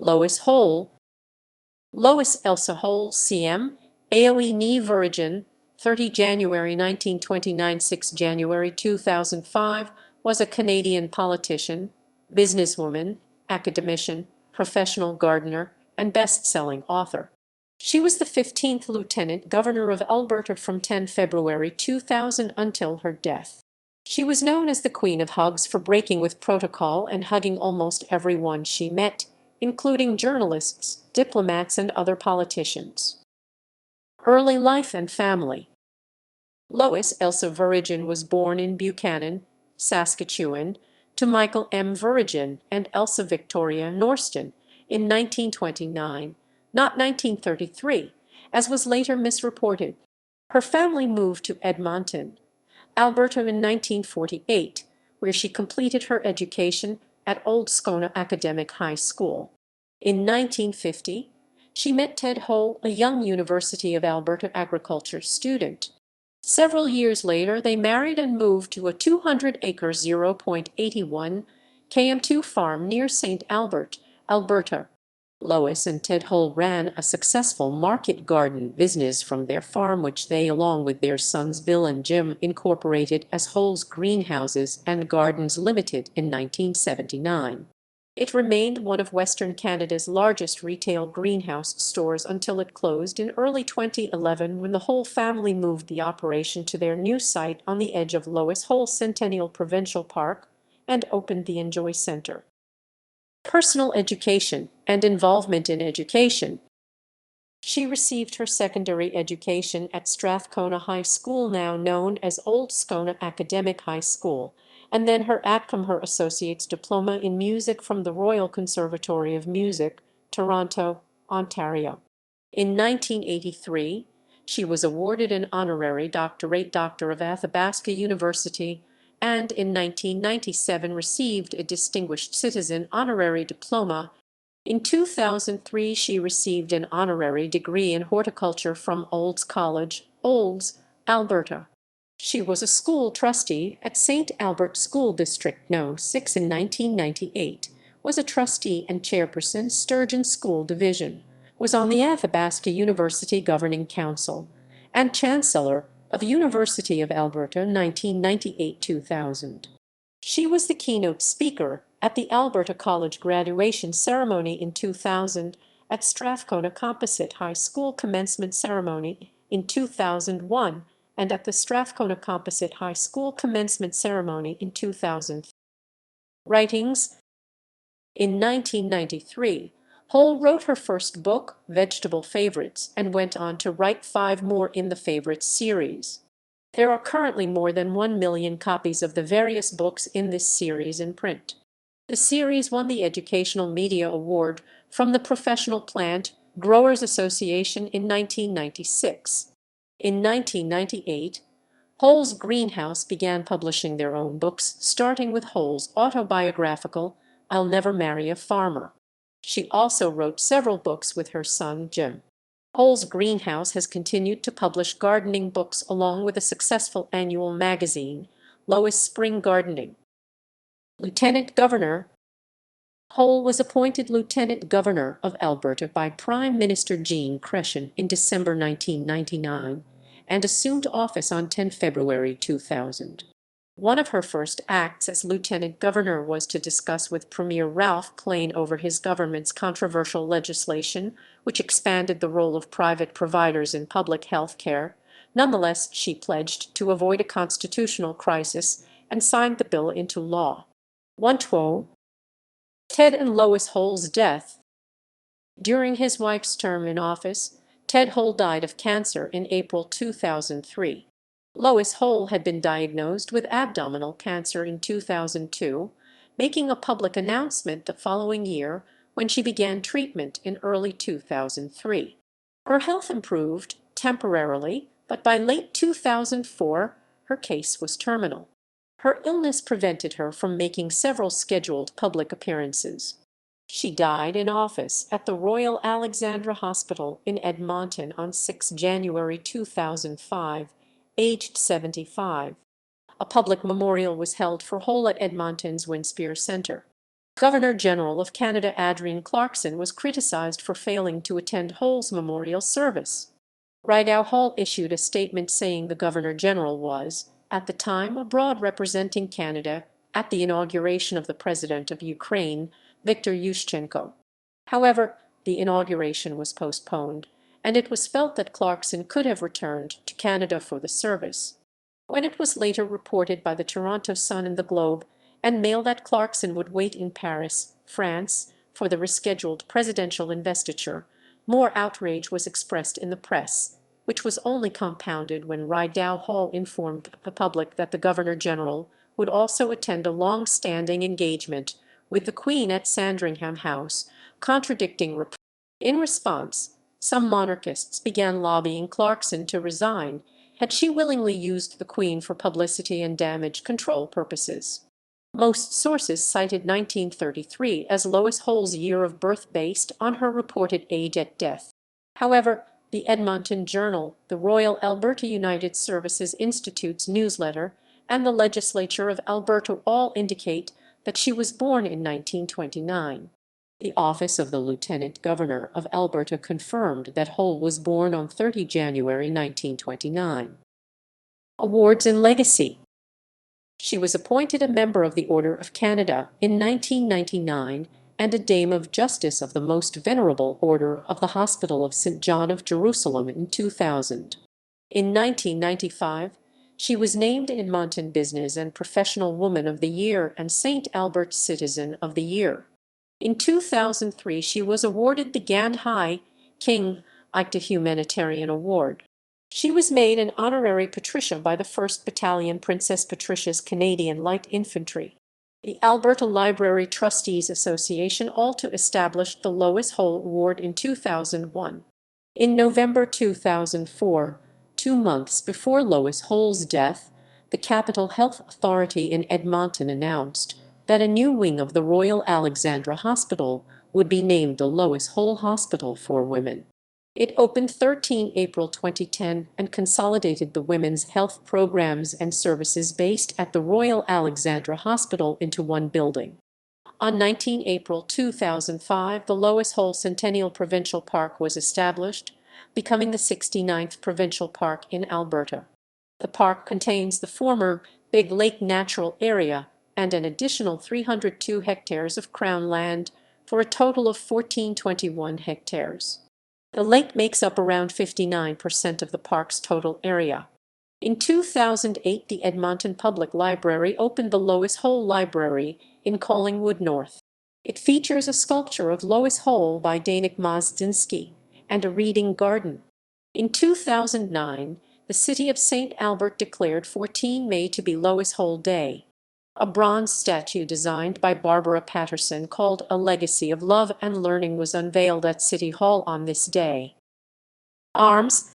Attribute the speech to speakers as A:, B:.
A: Lois Hole, Lois Elsa Hole, CM, AOE ni Veregin, 30 January 1929 – 6 January 2005, was a Canadian politician, businesswoman, academician, professional gardener, and best-selling author. She was the 15th Lieutenant Governor of Alberta from 10 February 2000 until her death. She was known as the Queen of Hugs for breaking with protocol and hugging almost everyone she met, including journalists, diplomats, and other politicians. Early life and family. Lois Elsa Veregin was born in Buchanan, Saskatchewan, to Michael M. Veregin and Elsa Victoria Norston in 1929, not 1933, as was later misreported. Her family moved to Edmonton, Alberta in 1948, where she completed her education at Old Scona Academic High School. In 1950, she met Ted Hole, a young University of Alberta agriculture student. Several years later, they married and moved to a 200-acre 0.81 km2 farm near St. Albert, Alberta. Lois and Ted Hole ran a successful market garden business from their farm, which they, along with their sons Bill and Jim, incorporated as Hole's Greenhouses and Gardens Limited in 1979. It remained one of Western Canada's largest retail greenhouse stores until it closed in early 2011 when the Hole family moved the operation to their new site on the edge of Lois Hole Centennial Provincial Park and opened the Enjoy Centre. Personal education and involvement in education. She received her secondary education at Strathcona High School, now known as Old Scona Academic High School, and then her Associate's Diploma in Music from the Royal Conservatory of Music, Toronto, Ontario. In 1983, she was awarded an honorary doctorate Doctor of Athabasca University, and in 1997 received a Distinguished Citizen honorary diploma. In 2003, she received an honorary degree in horticulture from Olds College, Olds, Alberta. She was a school trustee at St. Albert School District No. 6 in 1998, was a trustee and chairperson Sturgeon School Division, was on the Athabasca University Governing Council, and Chancellor of University of Alberta 1998–2000. She was the keynote speaker at the Alberta College graduation ceremony in 2000, at Strathcona Composite High School commencement ceremony in 2001, and at the Strathcona Composite High School commencement ceremony in 2000. Writings. In 1993, Hole wrote her first book, Vegetable Favorites, and went on to write 5 more in the Favorites series. There are currently more than 1 million copies of the various books in this series in print. The series won the Educational Media Award from the Professional Plant Growers Association in 1996. In 1998, Hole's Greenhouse began publishing their own books, starting with Hole's autobiographical I'll Never Marry a Farmer. She also wrote several books with her son Jim. Hole's Greenhouse has continued to publish gardening books along with a successful annual magazine, Lois Spring Gardening. Lieutenant Governor. Hole was appointed Lieutenant Governor of Alberta by Prime Minister Jean Chrétien in December 1999 and assumed office on 10 February 2000. One of her first acts as Lieutenant Governor was to discuss with Premier Ralph Klein over his government's controversial legislation, which expanded the role of private providers in public health care. Nonetheless, she pledged to avoid a constitutional crisis and signed the bill into law. 112. Ted and Lois Hole's death. During his wife's term in office, Ted Hole died of cancer in April 2003. Lois Hole had been diagnosed with abdominal cancer in 2002, making a public announcement the following year when she began treatment in early 2003. Her health improved temporarily, but by late 2004, her case was terminal. Her illness prevented her from making several scheduled public appearances. She died in office at the Royal Alexandra Hospital in Edmonton on 6 January 2005, aged 75. A public memorial was held for Hole at Edmonton's Winspear Centre. Governor-General of Canada Adrienne Clarkson was criticized for failing to attend Hole's memorial service. Rideau Hole issued a statement saying the Governor-General was, at the time, abroad representing Canada at the inauguration of the President of Ukraine, Viktor Yushchenko. However, the inauguration was postponed, and it was felt that Clarkson could have returned to Canada for the service. When it was later reported by the Toronto Sun and the Globe and Mail that Clarkson would wait in Paris, France, for the rescheduled presidential investiture, more outrage was expressed in the press, which was only compounded when Rideau Hole informed the public that the Governor-General would also attend a long-standing engagement with the Queen at Sandringham House, contradicting reports. In response, some monarchists began lobbying Clarkson to resign had she willingly used the Queen for publicity and damage control purposes. Most sources cited 1933 as Lois Hole's year of birth based on her reported age at death. However, the Edmonton Journal, the Royal Alberta United Services Institute's newsletter, and the Legislature of Alberta all indicate that she was born in 1929. The office of the Lieutenant Governor of Alberta confirmed that Hole was born on 30 January 1929. Awards and legacy. She was appointed a member of the Order of Canada in 1999 and a Dame of Justice of the Most Venerable Order of the Hospital of St. John of Jerusalem in 2000. In 1995, she was named Edmonton Business and Professional Woman of the Year and St. Albert Citizen of the Year. In 2003, she was awarded the Gandhi King Aikta Humanitarian Award. She was made an honorary Patricia by the 1st Battalion Princess Patricia's Canadian Light Infantry. The Alberta Library Trustees Association also established the Lois Hole Award in 2001. In November 2004, 2 months before Lois Hole's death, the Capital Health Authority in Edmonton announced that a new wing of the Royal Alexandra Hospital would be named the Lois Hole Hospital for Women. It opened 13 April 2010 and consolidated the women's health programs and services based at the Royal Alexandra Hospital into one building. On 19 April 2005, the Lois Hole Centennial Provincial Park was established, becoming the 69th provincial park in Alberta. The park contains the former Big Lake Natural Area and an additional 302 hectares of Crown land for a total of 1,421 hectares. The lake makes up around 59% of the park's total area. In 2008, the Edmonton Public Library opened the Lois Hole Library in Collingwood North. It features a sculpture of Lois Hole by Danik Mazdinsky and a reading garden. In 2009, the city of St. Albert declared 14 May to be Lois Hole Day. A bronze statue designed by Barbara Patterson called A Legacy of Love and Learning was unveiled at City Hall on this day. Arms.